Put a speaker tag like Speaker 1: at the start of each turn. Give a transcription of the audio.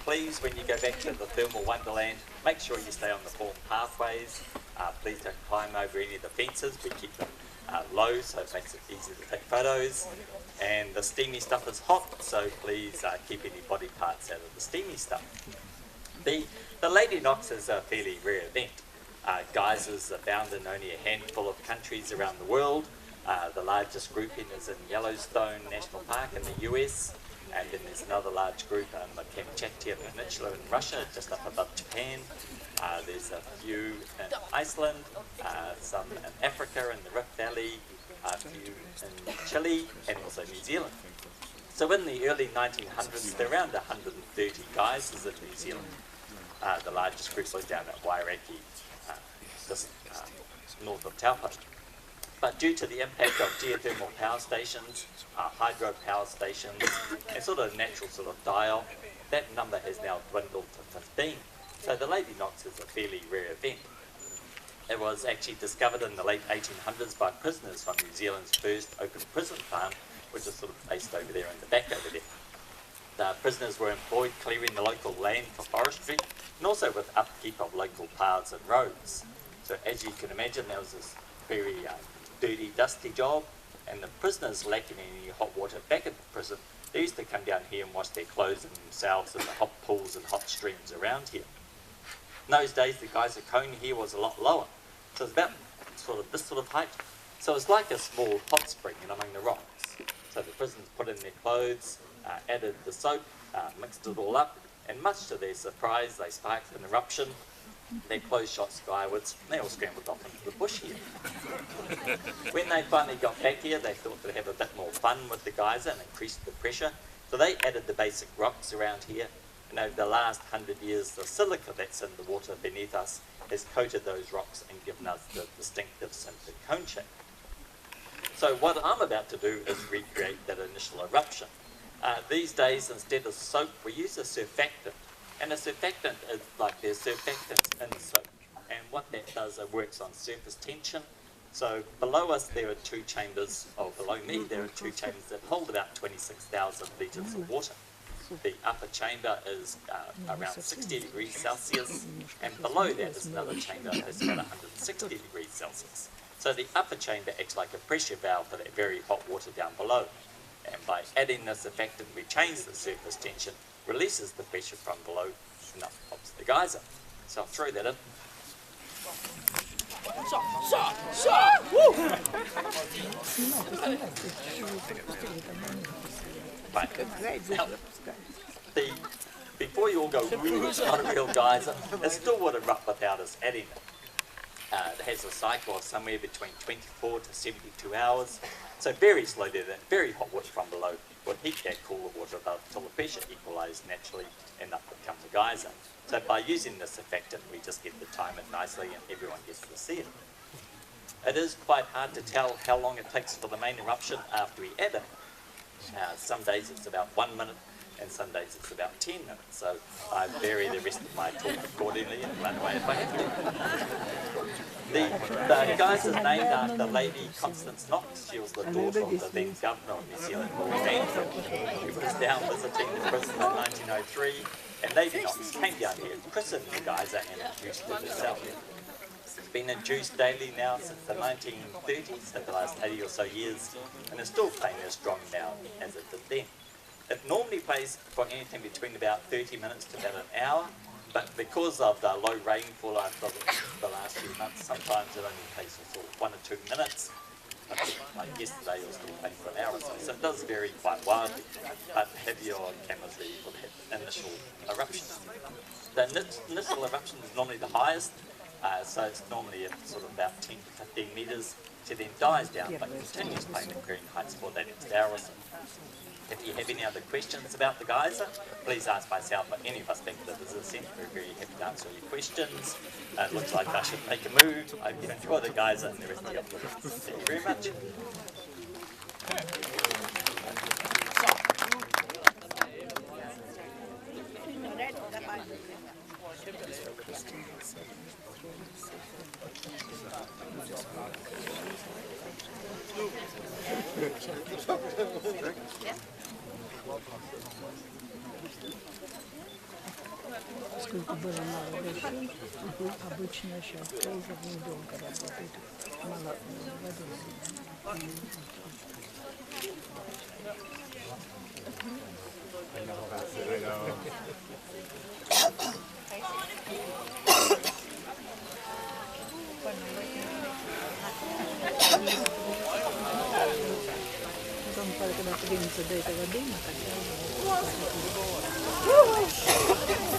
Speaker 1: please, when you go back to the thermal wonderland, make sure you stay on the formed pathways. Please don't climb over any of the fences. We keep them low, so it makes it easy to take photos. And the steamy stuff is hot, so please keep any body parts out of the steamy stuff. The Lady Knox is a fairly rare event. Geysers are found in only a handful of countries around the world. The largest grouping is in Yellowstone National Park in the US, and then there's another large group on the Kamchatka Peninsula in Russia, just up above Japan. There's a few in Iceland, some in Africa in the Rift Valley, a few in Chile, and also New Zealand. So in the early 1900s, there were around 130 geysers in New Zealand. The largest group was down at Wairakei, just north of Taupo. But due to the impact of geothermal power stations, hydro power stations, and sort of natural sort of die-off, that number has now dwindled to 15. So the Lady Knox is a fairly rare event. It was actually discovered in the late 1800s by prisoners from New Zealand's first open prison farm, which is sort of based over there in the back over there. The prisoners were employed clearing the local land for forestry, and also with upkeep of local paths and roads. So as you can imagine, there was this very dirty, dusty job, and the prisoners lacking any hot water back at the prison, they used to come down here and wash their clothes and themselves in the hot pools and hot streams around here. In those days, the geyser cone here was a lot lower, so it's about sort of this sort of height. So it's like a small hot spring in among the rocks. So the prisoners put in their clothes, added the soap, mixed it all up, and much to their surprise, they sparked an eruption. Their clothes shot skywards, and they all scrambled off into the bush here. When they finally got back here, they thought they'd have a bit more fun with the geyser and increase the pressure, so they added the basic rocks around here, and over the last 100 years, the silica that's in the water beneath us has coated those rocks and given us the distinctive sintered cone shape. So what I'm about to do is recreate that initial eruption. These days, instead of soap, we use a surfactant. And a surfactant is like there's surfactants in soap. And what that does, it works on surface tension. So below us there are two chambers, or below me there are two chambers that hold about 26,000 litres of water. The upper chamber is around 60 degrees Celsius, and below that is another chamber that's about 160 degrees Celsius. So the upper chamber acts like a pressure valve for that very hot water down below. And by adding this surfactant, we change the surface tension, releases the pressure from below, and up pops the geyser. So I'll throw that in. Right. Now, before you all go, ooh, it's not a real geyser, it still would erupt without us adding it. It has a cycle of somewhere between 24 to 72 hours. So very slowly, that very hot water from below will heat that cooler water above until the pressure equalizes naturally and up becomes a geyser. So by using this surfactant, we just get to time it nicely and everyone gets to see it. It is quite hard to tell how long it takes for the main eruption after we add it. Some days it's about 1 minute, and some days it's about 10 minutes. So I vary the rest of my talk accordingly and run away if I have to. The geyser is named after Lady Constance Knox. She was the daughter of the then Governor of New Zealand, Lord Geiger, who was down visiting the prison in 1903. And Lady Knox came down here, christened the geyser, and induced it herself. It's been induced daily now since the 1930s, so the last 80 or so years, and it's still playing as strong now as it did then. It normally plays for anything between about 30 minutes to about an hour, but because of the low rainfall after the last few months, sometimes it only plays for sort of 1 or 2 minutes. Like yesterday, it was still playing for an hour or so. So it does vary quite wildly, but have your cameras ready for the initial eruption. The initial eruption is normally the highest, so it's normally at sort of about 10 to 15 metres, so then dies down, but continues playing at varying heights for that next hour or so. If you have any other questions about the geyser, please ask myself or any of us back at the visitor centre. We're very happy to answer all your questions. It looks like I should make a move. I hope you enjoy the geyser and the rest of your activities. Thank you very much.
Speaker 2: Только было мало дождей, обычно сейчас Гейзер недолго работает, мало воды. Потом, когда поднимется до этой воды, мы хотя бы